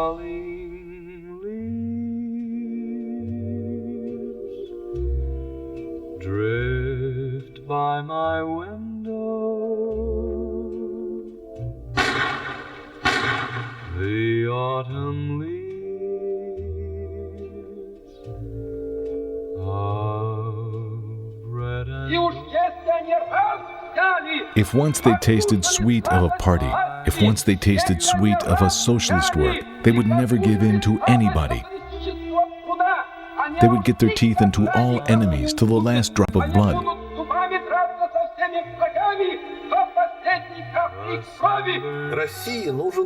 falling leaves drift by my window. The autumn leaves of red and If once they tasted sweet of a party, if once they tasted sweet of a socialist work, they would never give in to anybody. They would get their teeth into all enemies to the last drop of blood.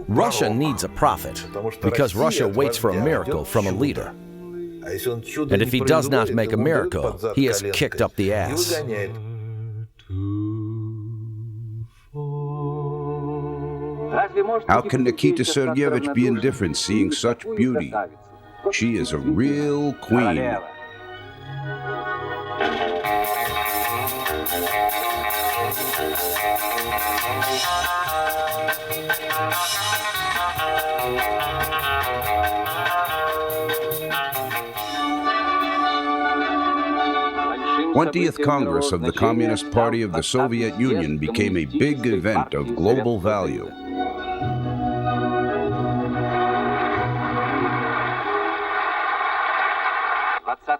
Russia needs a prophet because Russia waits for a miracle from a leader. And if he does not make a miracle, he has kicked up the ass. How can Nikita Sergeyevich be indifferent seeing such beauty? She is a real queen. The 20th Congress of the Communist Party of the Soviet Union became a big event of global value.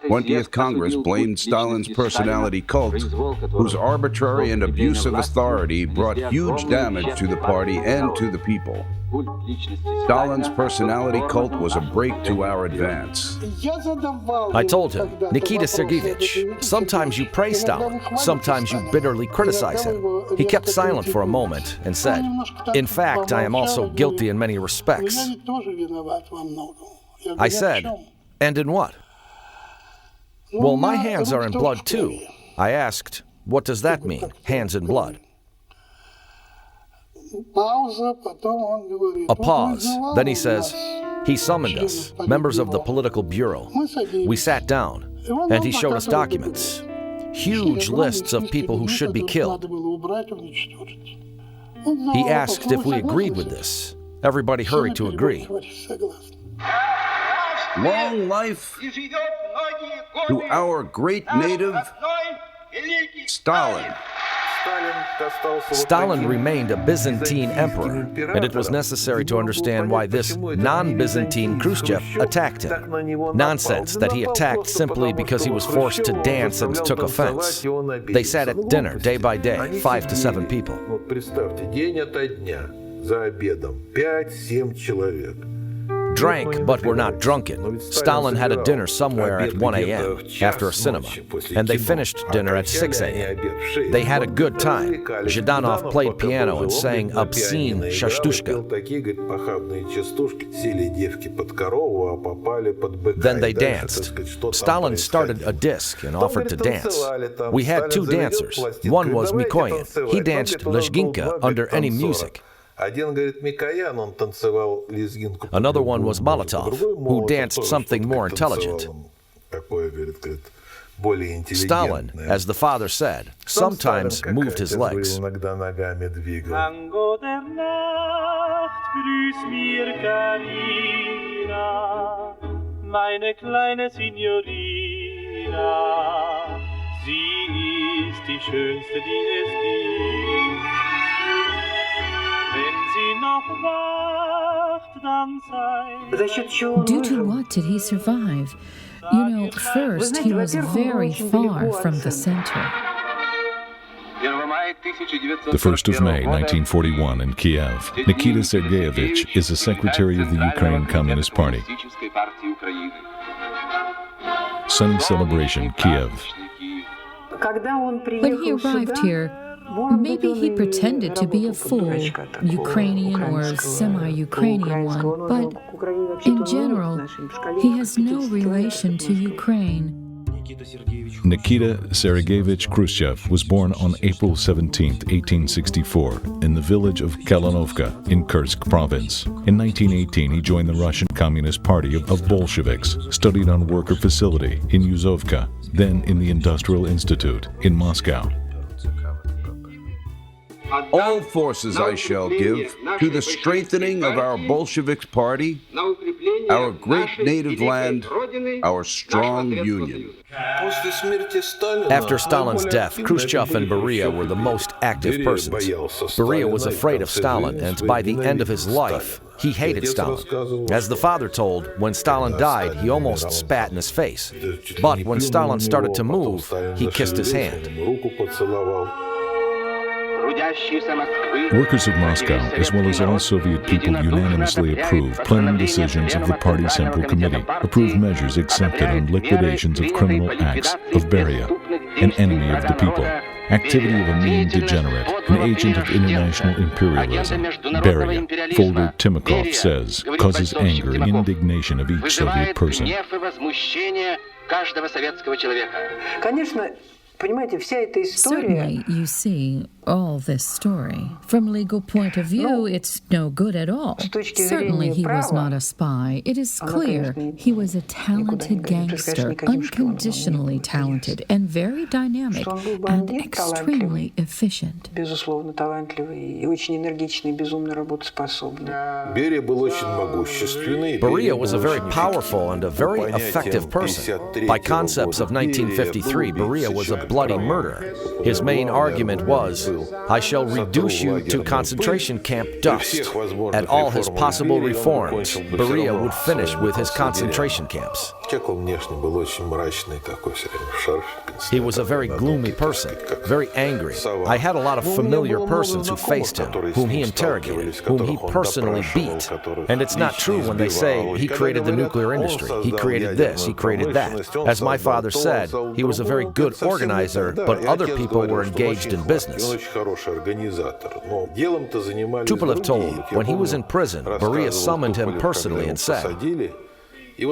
20th Congress blamed Stalin's personality cult, whose arbitrary and abusive authority brought huge damage to the party and to the people. Stalin's personality cult was a break to our advance. I told him, Nikita Sergeyevich, sometimes you praise Stalin, sometimes you bitterly criticize him. He kept silent for a moment and said, in fact, I am also guilty in many respects. I said, and in what? Well, my hands are in blood too. I asked, what does that mean, hands in blood? A pause. Then he says, he summoned us, members of the political bureau. We sat down, and he showed us documents, huge lists of people who should be killed. He asked if we agreed with this. Everybody hurried to agree. Long life to our great native, Stalin. Stalin remained a Byzantine emperor, and it was necessary to understand why this non-Byzantine Khrushchev attacked him. Nonsense that he attacked simply because he was forced to dance and took offense. They sat at dinner day by day, 5 to 7 people. Drank, but were not drunken. Stalin had a dinner somewhere at 1 a.m. after a cinema, and they finished dinner at 6 a.m. They had a good time. Zhdanov played piano and sang obscene shashtushka. Then they danced. Stalin started a disc and offered to dance. We had 2 dancers. One was Mikoyan. He danced Lezginka under any music. Another one was Molotov, who danced something more intelligent. Stalin, as the father said, sometimes moved his legs. Meine kleine Signorina, sie ist die schönste, die es gibt. Due to what did he survive? You know, first, he was very far from the center. The 1st of May, 1941, in Kiev, Nikita Sergeyevich is the secretary of the Ukraine Communist Party. Sunny celebration, Kiev. When he arrived here, maybe he pretended to be a full Ukrainian or semi-Ukrainian one, but in general, he has no relation to Ukraine. Nikita Sergeyevich Khrushchev was born on April 17, 1864, in the village of Kalanovka in Kursk province. In 1918, he joined the Russian Communist Party of Bolsheviks, studied on worker facility in Yuzovka, then in the Industrial Institute in Moscow. All forces I shall give to the strengthening of our Bolshevik party, our great native land, our strong union. After Stalin's death, Khrushchev and Beria were the most active persons. Beria was afraid of Stalin, and by the end of his life, he hated Stalin. As the father told, when Stalin died, he almost spat in his face. But when Stalin started to move, he kissed his hand. Workers of Moscow, as well as all Soviet people, unanimously approved plenum decisions of the Party Central Committee, approved measures accepted on liquidations of criminal acts of Beria, an enemy of the people, activity of a mean degenerate, an agent of international imperialism. Beria, Folder Timokov says, causes anger and indignation of each Soviet person. Certainly, you see all this story. From legal point of view, it's no good at all. Certainly, he was not a spy. It is clear he was a talented gangster, unconditionally talented, and very dynamic, and extremely efficient. Beria was a very powerful and a very effective person. By concepts of 1953, Beria was a bloody murderer. His main argument was, I shall reduce you to concentration camp dust. At all his possible reforms, Beria would finish with his concentration camps. He was a very gloomy person, very angry. I had a lot of familiar persons who faced him, whom he interrogated, whom he personally beat. And it's not true when they say he created the nuclear industry, he created this, he created that. As my father said, he was a very good organizer, but other people were engaged in business. Tupolev told, when he was in prison, Beria summoned him personally and said, you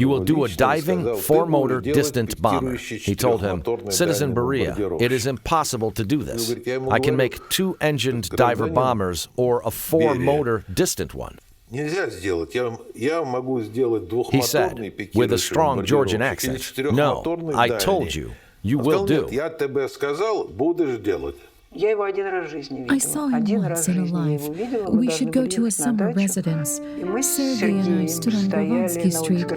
will do a diving, four-motor, distant bomber. He told him, Citizen Beria, it is impossible to do this. I can make two-engined diver bombers or a four-motor distant one. He said, with a strong Georgian accent, no, I told you, you will do. I saw him once in a life. We should go to a summer residence. Sergei and I stood on Gravansky Street.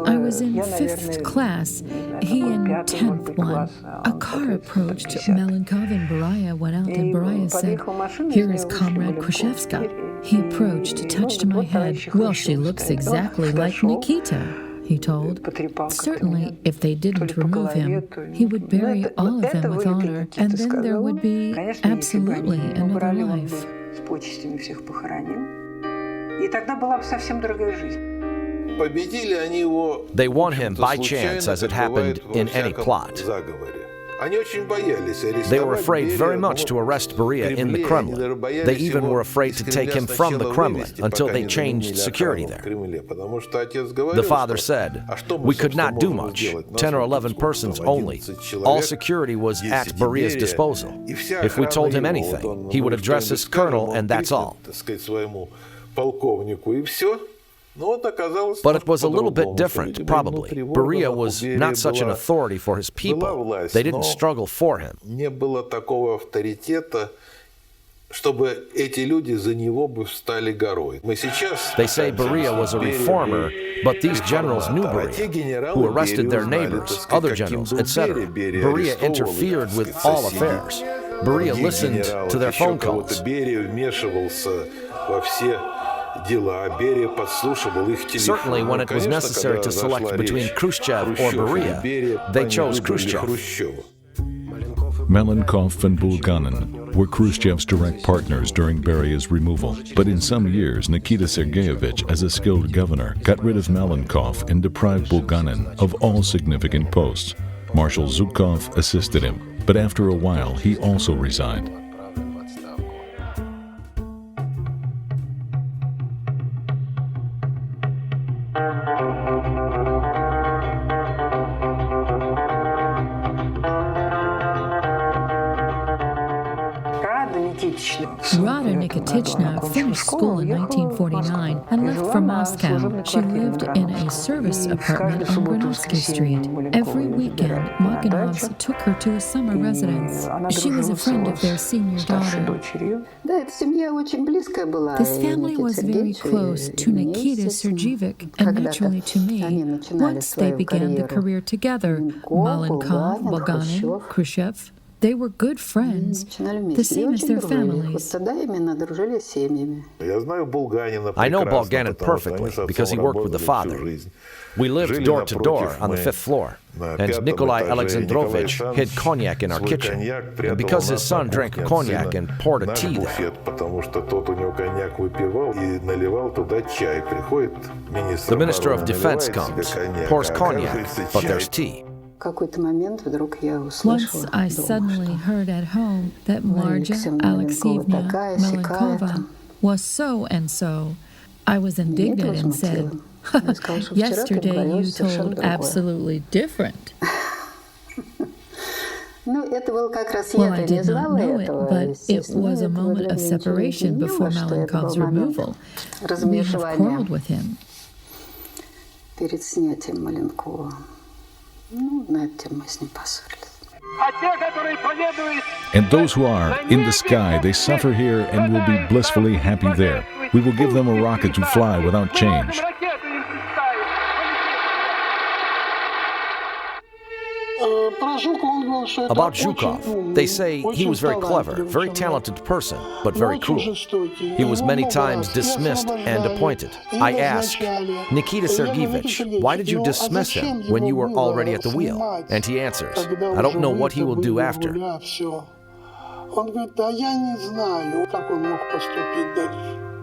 I was in 5th class, he in 10th one. A car approached. Melenkov and Beria went out, and Beria said, here is Comrade Khrushchevska. He approached, touched my head. Well, she looks exactly like Nikita, he told. Certainly, if they didn't remove him, he would bury all of them with honor, and then there would be absolutely another life. They won him by chance, as it happened in any plot. They were afraid very much to arrest Beria in the Kremlin. They even were afraid to take him from the Kremlin until they changed security there. The father said, we could not do much, 10 or 11 persons only. All security was at Beria's disposal. If we told him anything, he would address his colonel, and that's all. But it was a little bit different, probably. Beria was not such an authority for his people. They didn't struggle for him. They say Beria was a reformer, but these generals knew Beria, who arrested their neighbors, other generals, etc. Beria interfered with all affairs. Beria listened to their phone calls. Certainly, when it was necessary to select between Khrushchev or Beria, they chose Khrushchev. Malenkov and Bulganin were Khrushchev's direct partners during Beria's removal. But in some years, Nikita Sergeyevich, as a skilled governor, got rid of Malenkov and deprived Bulganin of all significant posts. Marshal Zhukov assisted him, but after a while, he also resigned. Rada Nikitichna finished school in 1949 and left for Moscow. She lived in a service apartment on Granovsky Street. Every weekend, Makanovs took her to a summer residence. She was a friend of their senior daughter. This family was very close to Nikita Sergeevich and naturally to me once they began the career together. Malenkov, Bulganin, Khrushchev. They were good friends, the same as their families. I know Bulganin perfectly because he worked with the father. We lived door to door on the 5th floor, and Nikolai Alexandrovich hid cognac in our kitchen. And because his son drank cognac and poured a tea there, the Minister of Defense comes, pours cognac, but there's tea. Once I suddenly heard at home that Marja Alexeyevna Malenkova was so and so. I was indignant and said, "Yesterday you told absolutely different." Well, I did not know it, but it was a moment of separation before Malenkov's removal. We have quarreled with him. And those who are in the sky, they suffer here and will be blissfully happy there. We will give them a rocket to fly without change. About Zhukov, they say he was very clever, very talented person, but very cruel. He was many times dismissed and appointed. I ask, Nikita Sergeevich, why did you dismiss him when you were already at the wheel? And he answers, I don't know what he will do after.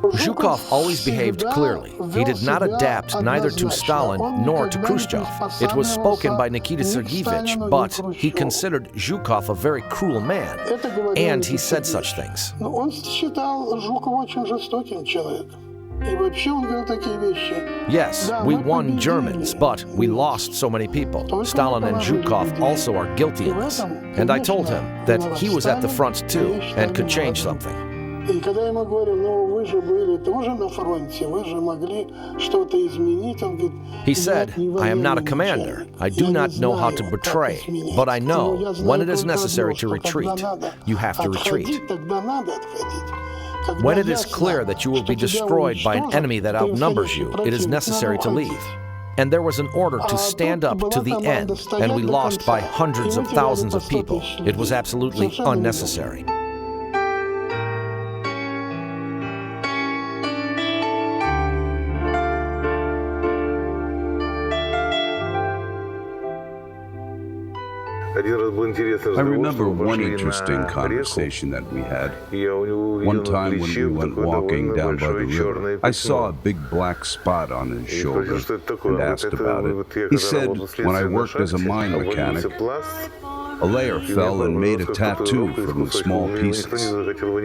Zhukov always behaved clearly. He did not adapt neither to Stalin nor to Khrushchev. It was spoken by Nikita Sergeevich, but he considered Zhukov a very cruel man, and he said such things. Yes, we won Germans, but we lost so many people. Stalin and Zhukov also are guilty in this. And I told him that he was at the front too and could change something. He said, I am not a commander. I do not know how to betray, but I know when it is necessary to retreat, you have to retreat. When it is clear that you will be destroyed by an enemy that outnumbers you, it is necessary to leave. And there was an order to stand up to the end, and we lost by hundreds of thousands of people. It was absolutely unnecessary. I remember one interesting conversation that we had. One time when we went walking down by the river, I saw a big black spot on his shoulder and asked about it. He said, when I worked as a mine mechanic, a layer fell and made a tattoo from the small pieces.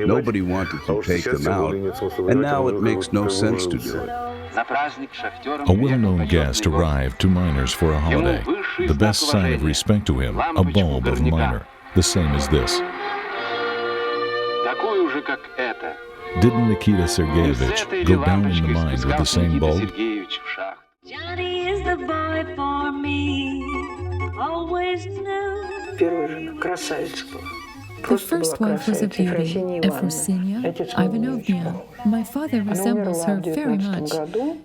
Nobody wanted to take them out, and now it makes no sense to do it. A well-known guest arrived to miners for a holiday. The best sign of respect to him, a bulb of miner, the same as this. Didn't Nikita Sergeevich go down in the mines with the same bulb? Johnny is the boy for me, always knew. The first wife was a beauty, Efrosinia Ivanovna. My father resembles her very much.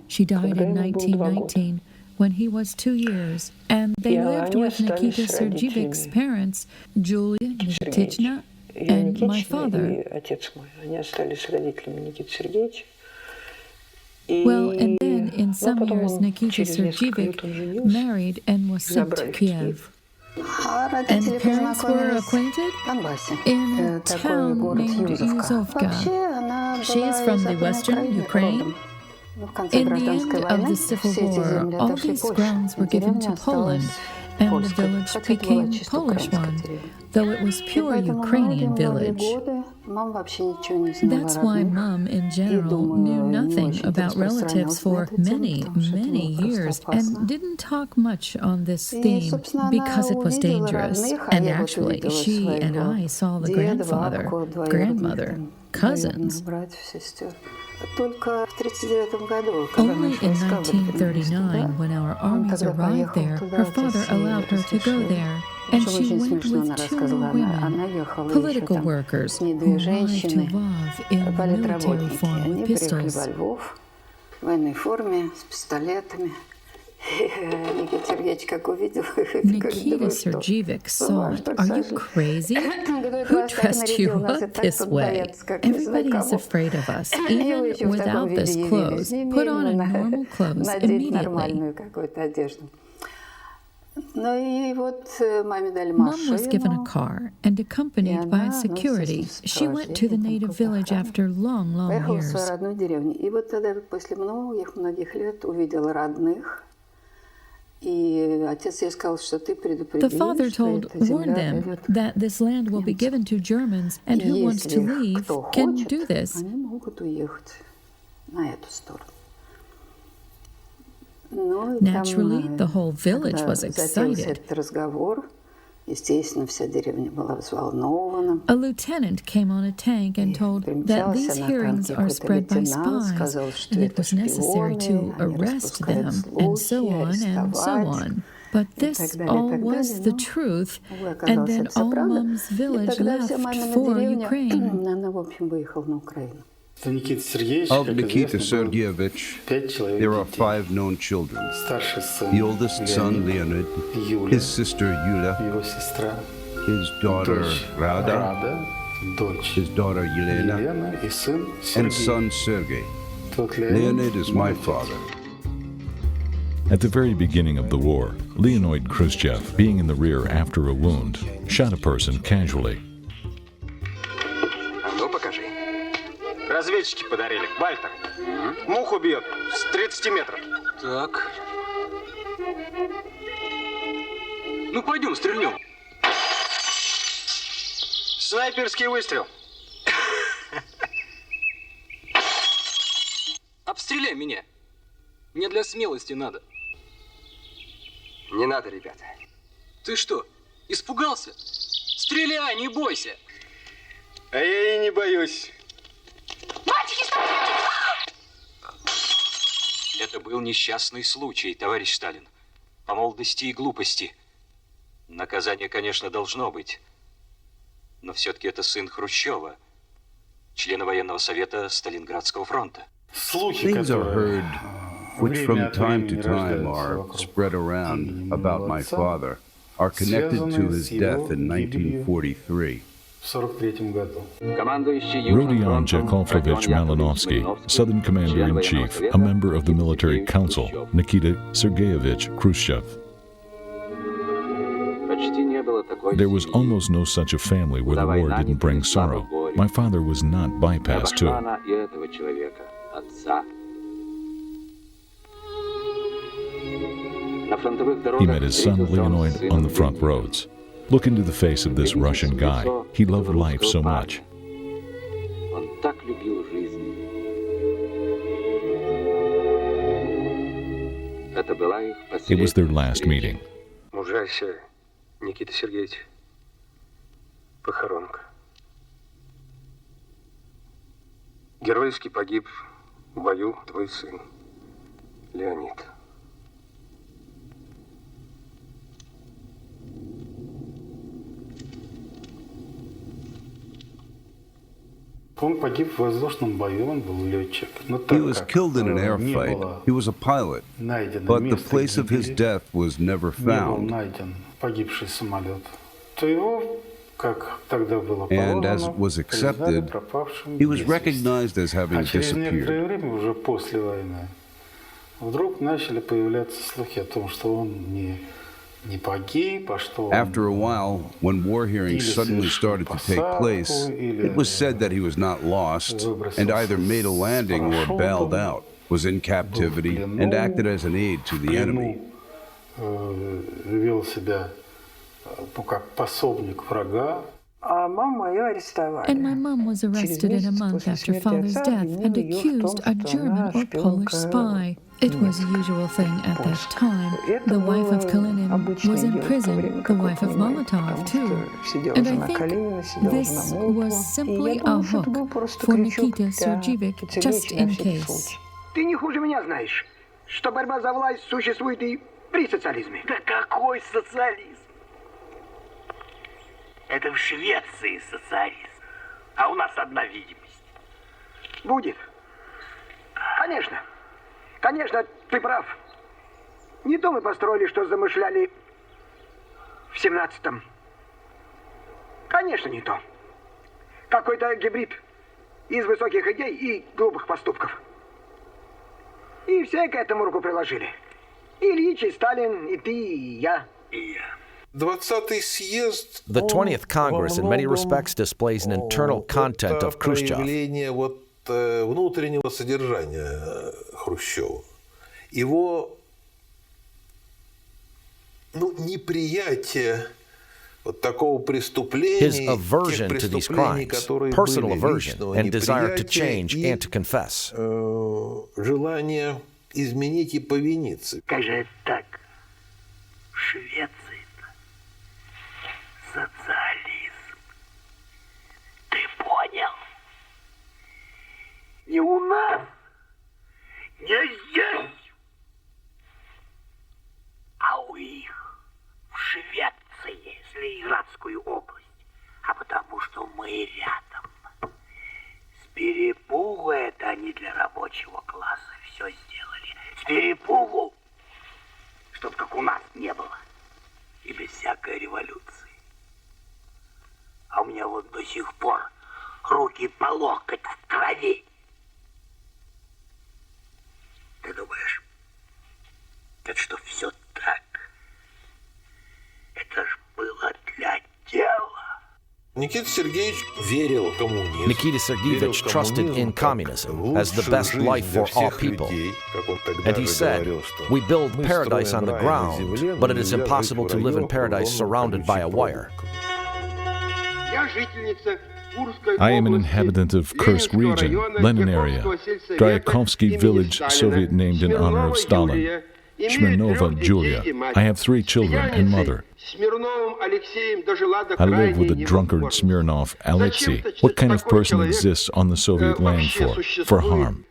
She died in 1919 when he was 2 years, and they lived with Nikita Sergeevich's parents, Julia Nikitichna, and my father. Well, and then in some years Nikita Sergeevich married and was sent to Kiev. And the parents were acquainted in a town named Yuzovka. She is from the western Ukraine. In the end of the Civil War, all these grounds were given to Poland, and the village became a Polish one, though it was pure Ukrainian village. That's why Mom in in general knew nothing about relatives for many, many years and didn't talk much on this theme because it was dangerous. And actually, she and I saw the grandfather, grandmother, cousins. Only in 1939, when our armies arrived there, her father allowed her to go there, and she went with 2 women, political workers, who arrived to Lvov in military form with pistols. Nikita Sergeevich saw it. Are you crazy? Who dressed you up this way? Everybody is afraid of us, even without this clothes. Put on a normal clothes immediately. Mom was given a car and accompanied by security. She went to the native village after long, long years. The father warned them that this land will be given to Germans, and who wants to leave can do this. Naturally, the whole village was excited. A lieutenant came on a tank and told that these hearings are spread by spies, and it was necessary to arrest them, and so on and so on. But this all was the truth, and then all Mom's village left for Ukraine. Of Nikita Sergeevich, there are 5 known children. The oldest son, Leonid, his sister, Yulia, his daughter, Rada, his daughter, Yelena, and son, Sergei. Leonid is my father. At the very beginning of the war, Leonid Khrushchev, being in the rear after a wound, shot a person casually. Разведчики подарили. Вальтер. Муху бьет с 30 метров. Так. Ну, пойдем, стрельнем. Снайперский выстрел. Обстреляй меня. Мне для смелости надо. Не надо, ребята. Ты что, испугался? Стреляй, не бойся. А я и не боюсь. Это был несчастный случай, товарищ Сталин. По молодости и глупости. Наказание, конечно, должно быть. Но все-таки это сын Хрущева, члена военного совета Сталинградского фронта. Things are heard, which from time to time are spread around about my father, are connected to his death in 1943. Rodion Yakovlevich Malinovsky, Southern Commander-in-Chief, a member of the Military Council, Nikita Sergeyevich Khrushchev. There was almost no such a family where the war didn't bring sorrow. My father was not bypassed too. He met his son Leonid on the front roads. Look into the face of this Russian guy. He loved life so much. It was their last meeting. Мужайся, Никита Сергеевич. Похоронка. Героически погиб в бою твой сын, Леонид. He was killed in an air fight. He was a pilot, but the place of his death was never found. And as was accepted, he was recognized as having disappeared. After a while, when war hearings suddenly started to take place, it was said that he was not lost and either made a landing or bailed out, was in captivity, and acted as an aid to the enemy. And my mom was arrested in a month after father's death and accused a German or Polish spy. It was a usual thing at that time. The wife of Kalinin was in prison, the wife of Molotov too. And I think this was simply a hook for Nikita Sergeevich, just in case. Ты не хуже меня знаешь, что борьба за власть существует и при социализме. Да какой социализм? Это в Швеции социализм, а у нас одна видимость. Будет. Конечно. Конечно, ты прав. Не то мы построили, что замышляли в 17-м. Конечно, не то. Какой-то гибрид из высоких идей и глупых поступков. И все к этому руку приложили. И Ильич, и Сталин, и ты, и я. И я. The 20th Congress, in many respects, displays an internal content of Khrushchev. Внутреннего содержания Хрущева. Его неприятие вот такого преступления, his aversion to these crimes, personal aversion and desire to change and to confess. Желание изменить и повиниться. Как же это так? В Швеции-то социализм. Ты понял? Не у нас, не здесь, а у их в Швеции, Ленинградскую область. А потому что мы рядом. С перепугу это они для рабочего класса все сделали. С перепугу, чтоб как у нас не было. И без всякой революции. А у меня вот до сих пор руки по локоть в крови. Ты думаешь, это что, все так? Это ж было для дела. Никита Сергеевич верил в коммунизм. Nikita Sergeevich trusted in communism as the best life for all people. And he said, we build paradise on the ground, but it is impossible to live in paradise surrounded by a wire. I am an inhabitant of Kursk region, Lenin area, Dryakovsky village, Soviet named in honor of Stalin, Smirnova Julia. I have 3 children and mother. I live with the drunkard Smirnov Alexei. What kind of person exists on the Soviet land for harm?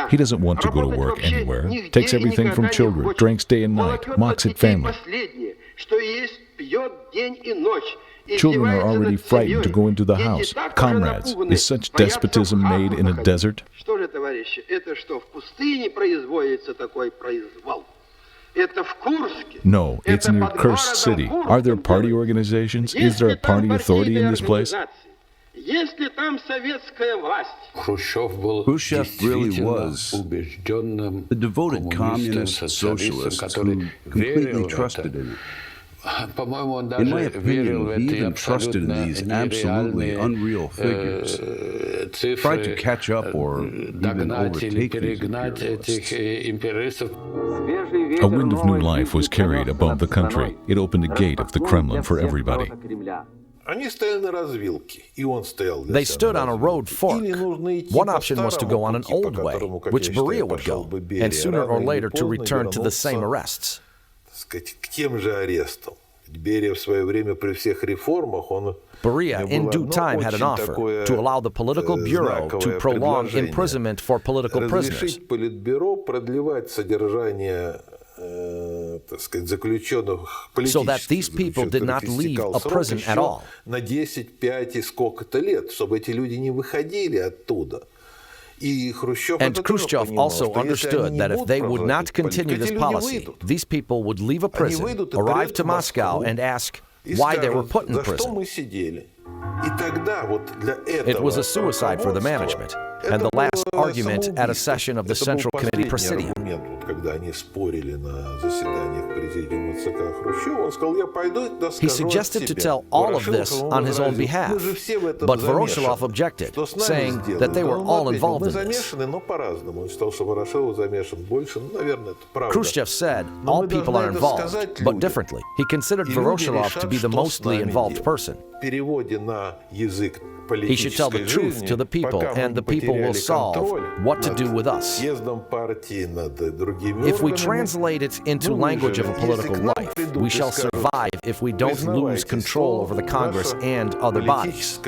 He doesn't want to go to work anywhere, takes everything from children, drinks day and night, mocks at family. Children are already frightened to go into the house. Comrades, is such despotism made in a desert? No, it's near Kursk city. Are there party organizations? Is there a party authority in this place? Khrushchev really was a devoted communist socialist who completely trusted in it. In my opinion, he even trusted in these absolutely unreal figures, tried to catch up or even overtake these imperialists. A wind of new life was carried above the country. It opened a gate of the Kremlin for everybody. They stood on a road fork. One option was to go on an old way, which Beria would go, and sooner or later to return to the same arrests. Beria, in due time, had an offer to allow the political bureau to prolong imprisonment for political prisoners. So that these people did not leave a prison at all. And Khrushchev also understood that if they would not continue this policy, these people would leave a prison, arrive to Moscow, and ask why they were put in prison. It was a suicide for the management, and the last argument at a session of the Central Committee Presidium. когда они спорили на заседаниях президиума ЦК Хрущева, он сказал, я пойду и He suggested to tell all of this on his own behalf, but Voroshilov objected, saying that they were all involved in this. Но по-разному. Он считал, что Ворошилов замешан больше. Ну, наверное, это правда. Khrushchev said all people are involved, but differently. He considered Voroshilov to be the mostly involved person. В переводе на язык He should tell the truth to the people, and the people will solve what to do with us. If we translate it into language of a political life, we shall survive if we don't lose control over the Congress and other bodies.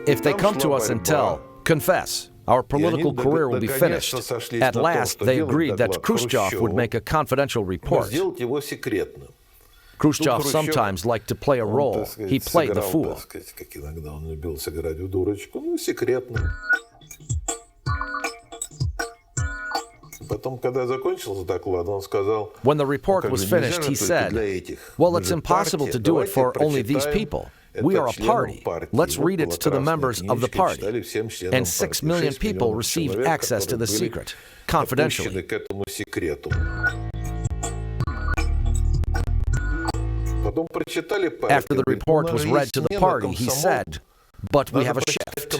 If they come to us and tell, confess, our political career will be finished. At last, they agreed that Khrushchev would make a confidential report. Khrushchev sometimes liked to play a role. He played the fool. When the report was finished, he said, well, it's impossible to do it for only these people. We are a party. Let's read it to the members of the party. And 6 million people received access to the secret, confidentially. After the report was read to the party, he said, but we have a shift.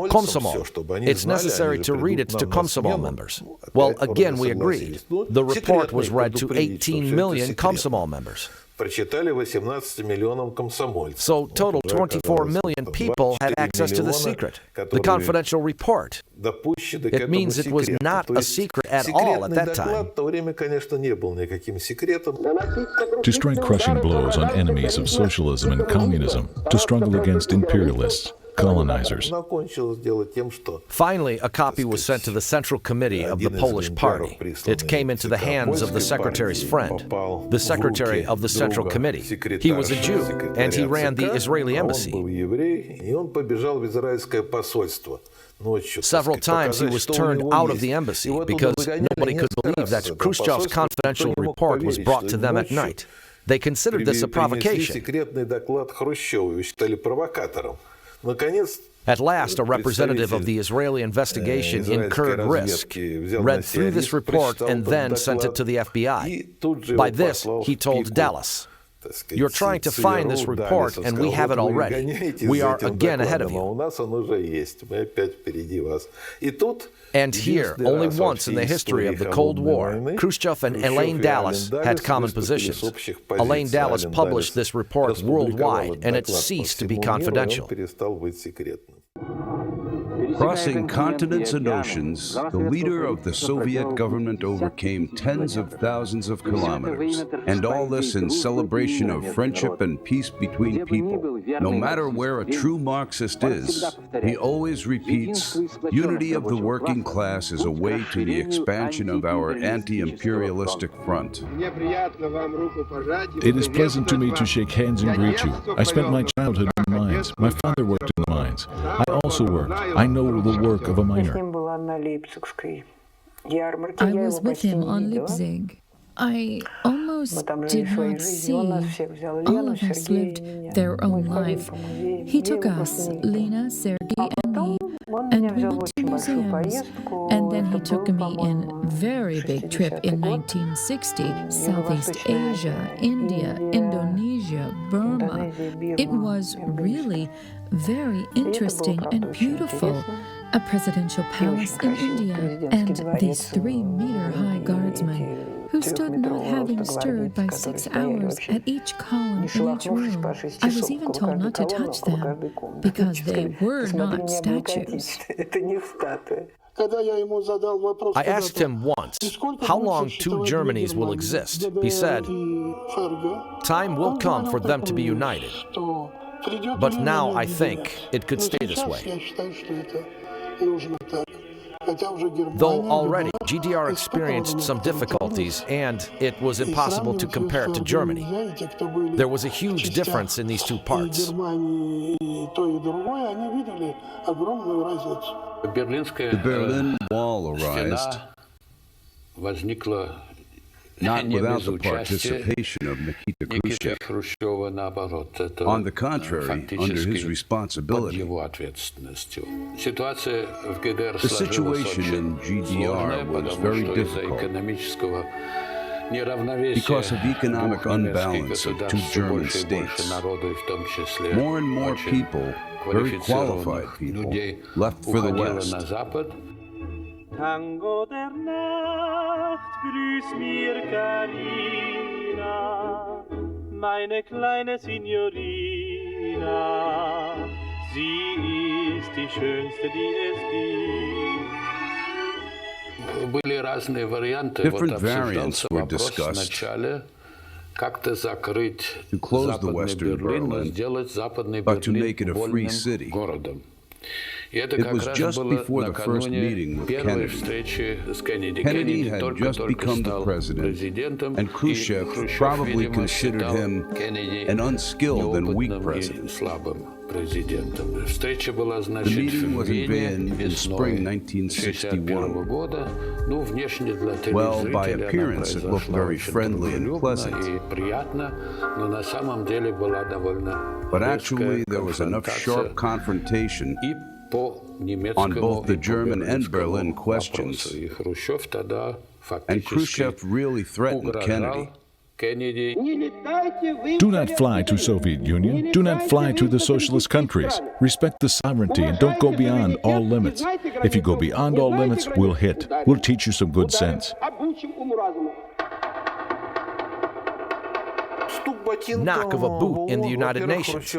Komsomol. It's necessary to read it to Komsomol members. Well, again, we agreed. The report was read to 18 million Komsomol members. So total 24 million people had access to the secret, the confidential report. It means it was not a secret at all at that time. To strike crushing blows on enemies of socialism and communism, to struggle against imperialists, colonizers. Finally, a copy was sent to the Central Committee of the Polish Party. It came into the hands of the secretary's friend, the secretary of the Central Committee. He was a Jew, and he ran the Israeli embassy. Several times he was turned out of the embassy because nobody could believe that Khrushchev's confidential report was brought to them at night. They considered this a provocation. At last, a representative of the Israeli investigation incurred risk, read through this report, and then sent it to the FBI. By this, he told Dallas, you're trying to find this report, and we have it already. We are again ahead of you. And here, only once in the history of the Cold War, Khrushchev and Elaine Dallas had common positions. Elaine Dallas published this report worldwide, and it ceased to be confidential. Crossing continents and oceans, the leader of the Soviet government overcame tens of thousands of kilometers, and all this in celebration of friendship and peace between people. No matter where a true Marxist is, he always repeats, unity of the working class is a way to the expansion of our anti-imperialistic front. It is pleasant to me to shake hands and greet you. I spent my childhood in the mines. My father worked in the mines. I also worked. I know the work of a miner. I was with him on Leipzig. I almost did not see. All of us lived their own life. He took us, Lena, Sergei, and me, and we went to museums. And then he took me in a very big trip in 1960, Southeast Asia, India, Indonesia, Burma. It was really very interesting and beautiful. A presidential palace in India, and these 3-meter-high guardsmen who stood not having stirred by 6 hours at each column in each room. I was even told not to touch them, because they were not statues. I asked him once, how long 2 Germanys will exist? He said, time will come for them to be united. But now I think it could stay this way. Though already GDR experienced some difficulties and it was impossible to compare it to Germany. There was a huge difference in these two parts. The Berlin Wall arose. not without the participation of Nikita Khrushchev. On the contrary, under his responsibility. The situation in GDR was very difficult because of economic unbalance of two German states. More and more people, very qualified people, left for the West. Tango der Nacht, grüß mir Carina, meine kleine Signorina. Sie ist die schönste, die es gibt. Different variants were discussed to close the Western Berlin, but to make it a free city. It was just before the first meeting with Kennedy. Kennedy had just become the president, and Khrushchev probably considered him an unskilled and weak president. The meeting was in Vienna in spring 1961. Well, by appearance, it looked very friendly and pleasant. But actually, there was enough sharp confrontation on both the German and Berlin questions, and Khrushchev really threatened Kennedy. Do not fly to Soviet Union. Do not fly to the socialist countries. Respect the sovereignty and don't go beyond all limits. If you go beyond all limits, we'll hit. We'll teach you some good sense. Knock of a boot in the United Nations.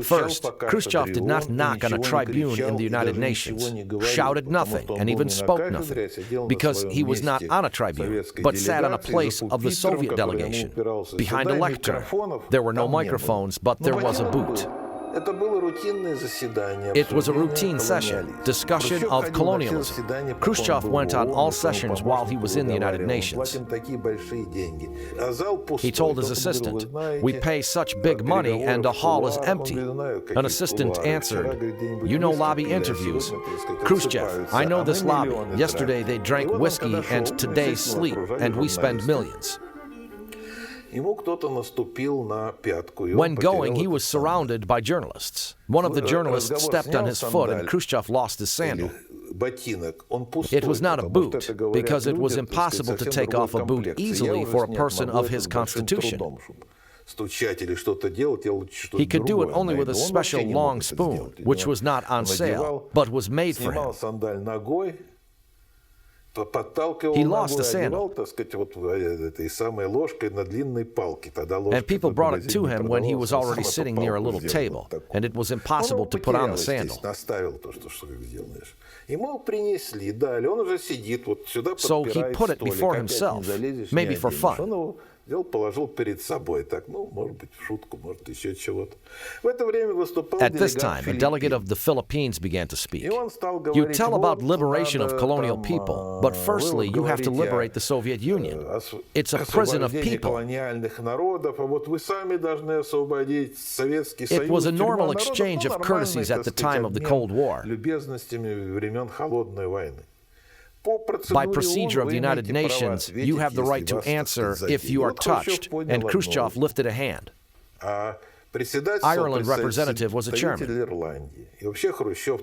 First, Khrushchev did not knock on a tribune in the United Nations, shouted nothing, and even spoke nothing, because he was not on a tribune, but sat on a place of the Soviet delegation, behind a lectern. There were no microphones, but there was a boot. It was a routine session, discussion of colonialism. Khrushchev went on all sessions while he was in the United Nations. He told his assistant, "We pay such big money and the hall is empty." An assistant answered, "You know lobby interviews." "Khrushchev, I know this lobby. Yesterday they drank whiskey and today sleep, and we spend millions." When going, he was surrounded by journalists. One of the journalists stepped on his foot and Khrushchev lost his sandal. It was not a boot, because it was impossible to take off a boot easily for a person of his constitution. He could do it only with a special long spoon, which was not on sale, but was made for him. He lost the sandal, and people brought it to him when he was already sitting near a little table, and it was impossible to put on the sandal. So he put it before himself, maybe for fun. At this time, a delegate of the Philippines began to speak. "You tell about liberation of colonial people, but firstly, you have to liberate the Soviet Union. It's a prison of people." It was a normal exchange of courtesies at the time of the Cold War. By procedure of the United Nations, you have the right to answer if you are touched, and Khrushchev lifted a hand. Ireland representative was a chairman.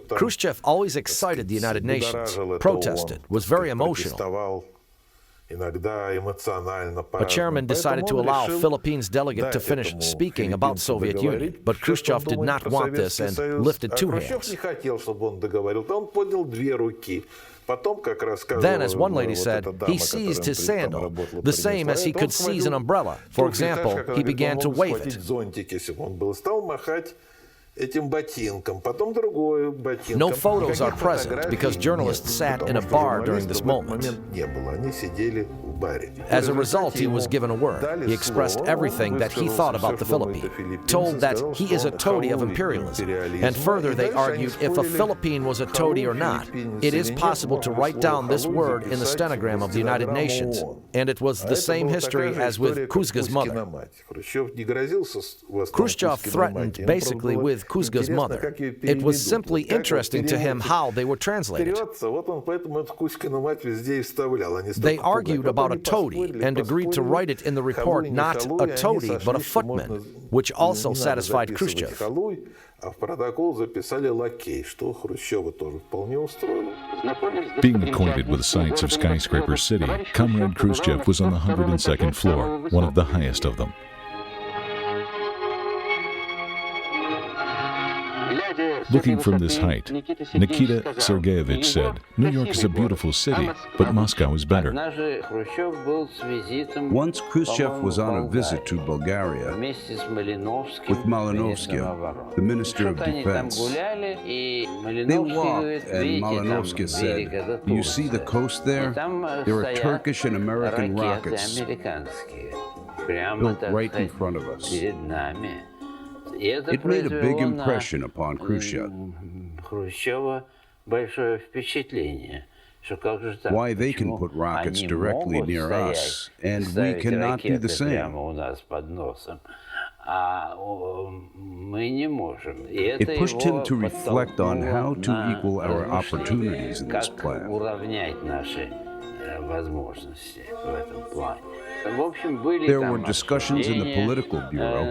Khrushchev always excited the United Nations, protested, was very emotional. A chairman decided to allow a Philippines delegate to finish speaking about Soviet Union, but Khrushchev did not want this and lifted two hands. Then, as one lady said, he seized his sandal, the same as he could seize an umbrella. For example, he began to wave it. No photos are present because journalists sat in a bar during this moment. As a result, he was given a word. He expressed everything that he thought about the Philippines, told that he is a toady of imperialism. And further, they argued if a Philippine was a toady or not, it is possible to write down this word in the stenogram of the United Nations. And it was the same history as with Kuzga's mother. Khrushchev threatened basically with Kuzga's mother. It was simply interesting to him how they were translated. They argued about about a toady and agreed to write it in the report not a toady but a footman, which also satisfied Khrushchev. Being acquainted with the sights of Skyscraper City, Comrade Khrushchev was on the 102nd floor, one of the highest of them. Looking from this height, Nikita Sergeyevich said, "New York is a beautiful city, but Moscow is better." Once Khrushchev was on a visit to Bulgaria with Malinovsky, the Minister of Defense. They walked, and Malinovsky said, "You see the coast there? There are Turkish and American rockets built right in front of us." It made a big impression upon Khrushchev. Why they can put rockets directly near us, and we cannot do the same. It pushed him to reflect on how to equal our opportunities in this plan. There were discussions in the political bureau.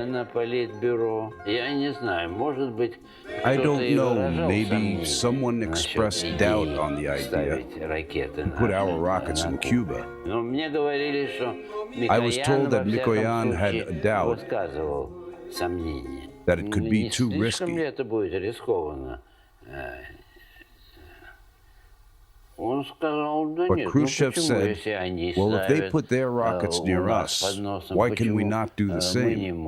I don't know, maybe someone expressed doubt on the idea to put our rockets in Cuba. I was told that Mikoyan had a doubt that it could be too risky. But Khrushchev said, well, if they put their rockets near us, why can we not do the same?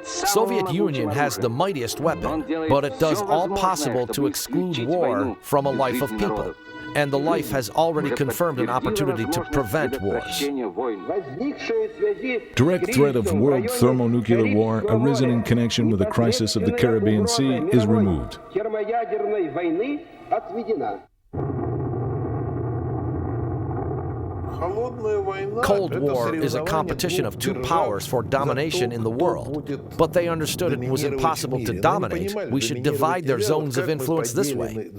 Soviet Union has the mightiest weapon, but it does all possible to exclude war from a life of people. And the life has already confirmed an opportunity to prevent wars. Direct threat of world thermonuclear war arisen in connection with the crisis of the Caribbean Sea is removed. Cold War is a competition of two powers for domination in the world, but they understood it was impossible to dominate. We should divide their zones of influence this way.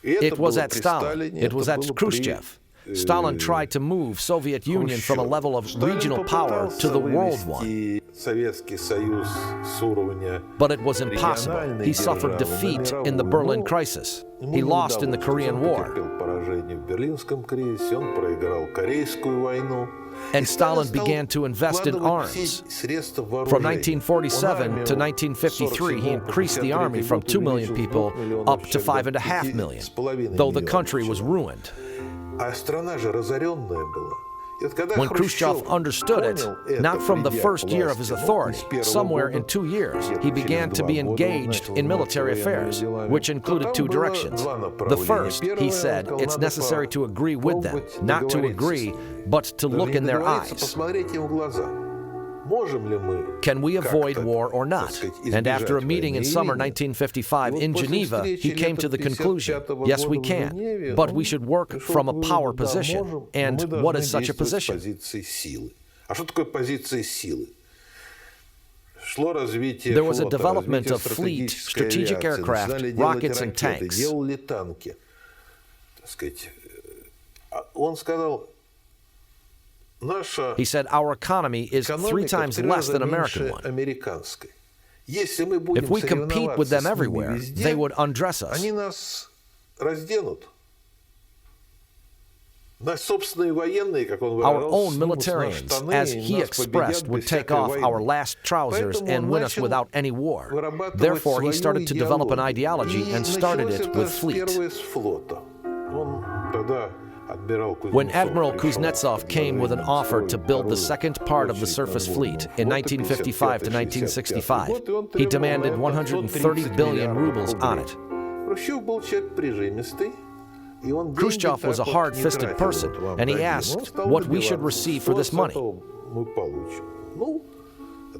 It was at Stalin, it was at Khrushchev. Stalin tried to move Soviet Union from a level of regional power to the world one. But it was impossible. He suffered defeat in the Berlin crisis. He lost in the Korean War. And Stalin began to invest in arms. From 1947 to 1953, he increased the army from 2 million people up to 5.5 million, though the country was ruined. When Khrushchev understood it, not from the first year of his authority, somewhere in 2 years, he began to be engaged in military affairs, which included two directions. The first, he said, it's necessary to agree with them, not to agree, but to look in their eyes. Can we avoid war or not? And after a meeting in summer 1955 in Geneva, he came to the conclusion, yes, we can, but we should work from a power position. And what is such a position? There was a development of fleet, strategic aircraft, rockets, and tanks. He said our economy is 3 times less than American one. If we compete with them everywhere, they would undress us. Our own militarians, as he expressed, would take off our last trousers and win us without any war. Therefore, he started to develop an ideology and started it with fleet. When Admiral Kuznetsov came with an offer to build the second part of the surface fleet in 1955 to 1965, he demanded 130 billion rubles on it. Khrushchev was a hard-fisted person, and he asked what we should receive for this money.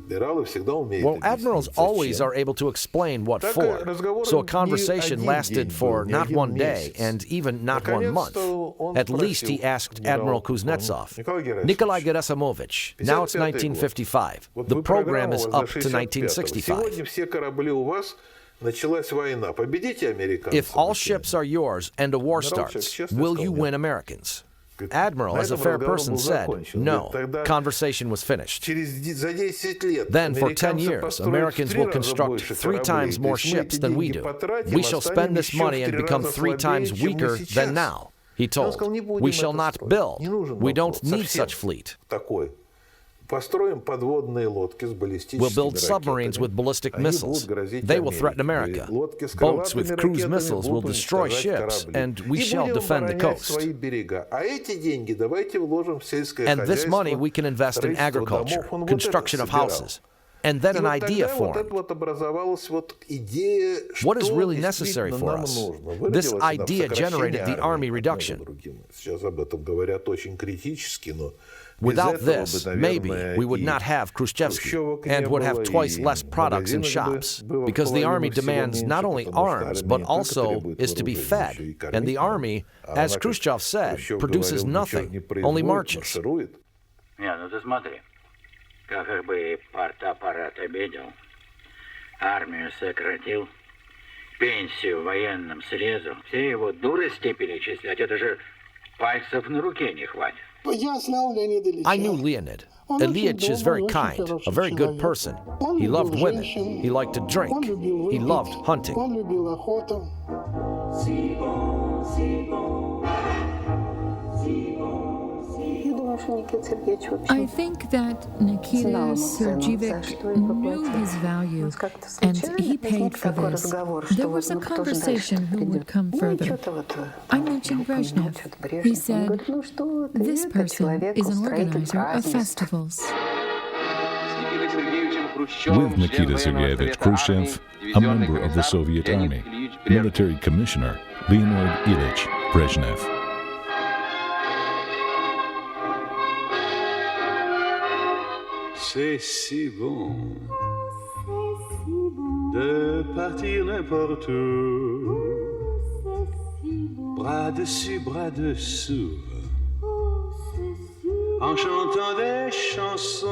Well, admirals always are able to explain what for, so a conversation lasted for not 1 day and even not 1 month. At least he asked Admiral Kuznetsov, Nikolai Gerasimovich, now it's 1955. The program is up to 1965. началась война, победите американцев. If all ships are yours and a war starts, will you win Americans? Admiral, as a fair person, said, no. Conversation was finished. Then, for 10 years, Americans will construct 3 times more ships than we do. We shall spend this money and become 3 times weaker than now, he told. We shall not build. We don't need such fleet. We'll build submarines with ballistic missiles. They will threaten America. Boats with cruise missiles will destroy ships, and we shall defend the coast. And this money we can invest in agriculture, construction of houses, and then an idea formed. What is really necessary for us? This idea generated the army reduction. Without this, maybe we would not have Khrushchevsky and would have twice less products in shops, because the army demands not only arms, but also is to be fed. And the army, as Khrushchev said, produces nothing, only marches. Ну ты смотри, как бы партаппарат обидел, армию сократил, пенсию военным срезал, все его дурости перечислять, это же пальцев на руке не хватит. I knew Leonid. Ilyich is very kind, a very good person. He loved women. He liked to drink. He loved hunting. I think that Nikita Sergeyevich knew his value, and he paid for this. There was a conversation who would come further. I mentioned Brezhnev. He said, this person is an organizer of festivals. With Nikita Sergeyevich Khrushchev, a member of the Soviet Army, military commissioner Leonid Ilyich Brezhnev. C'est si bon de partir n'importe où, bras dessus, bras dessous, en chantant des chansons.